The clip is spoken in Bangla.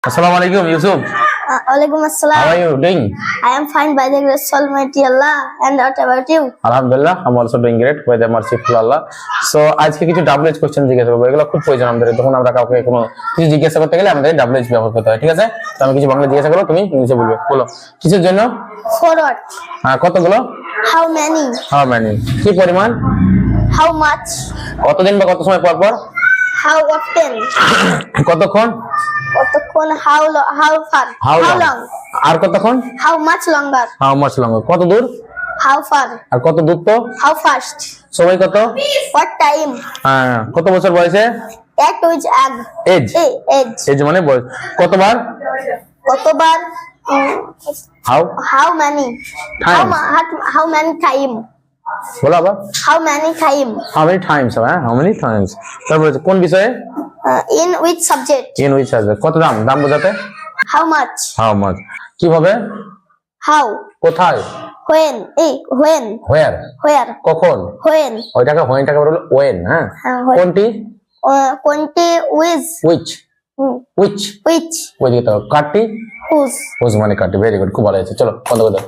Assalamualaikum, Yusuf. Alaikum How assalam. are you doing? I am fine by the grace of Almighty Allah. And what about you? Alhamdulillah, I'm also doing great by the mercy of Allah. So আজকে কিছু WH কোশ্চেন জিজ্ঞাসা করবো, এগুলো খুব প্রয়োজন আমাদের। তখন আমরা কাউকে কোনো কিছু জিজ্ঞাসা করতে গেলে আমাদের WH ব্যবহার করতে হয়, ঠিক আছে? তো আমি কিছু বাংলা জিজ্ঞাসা করবো, তুমি ইংলিশে বলবে। বলো, কিসের জন্য? Forward. হ্যাঁ, কতগুলো? How many? How many? কি পরিমাণ? How much? কতদিন বা কত সময় পর পর? How often? কতক্ষণ? কতক্ষণ? How far? How long? long? আর কতক্ষণ? How much longer? How much long? কত দূর? How far? আর কত দূরত্ব? How fast? সময় কত? What time? হ্যাঁ, কত বছর বয়সে? At which age? Age. Age. Age মানে বয়স। কতবার? কতবার? How How many? Times. How many time? বলো আবার। How many time? How many Times? হ্যাঁ, হাউ মেনি টাইমস। তারপরে কোন বিষয়ে? In which subject? In which subject? কত দাম? দাম বোঝাতে How much? How much. কিভাবে? How? কোথায়? When? When? হোয়ার? Where? কখন? When? ওইটাকে হোয়েনটাকে বললো ওয়েন। হ্যাঁ, হ্যাঁ, when. কোনটি? কোনটি? Which? হুইচ? হুইচ? Which? ওই দিকে তো কাটি। Whose? হুজ মানে কাটি। ভেরি গুড, খুব ভালো হয়েছে। চলো বন্ধ করে দাও।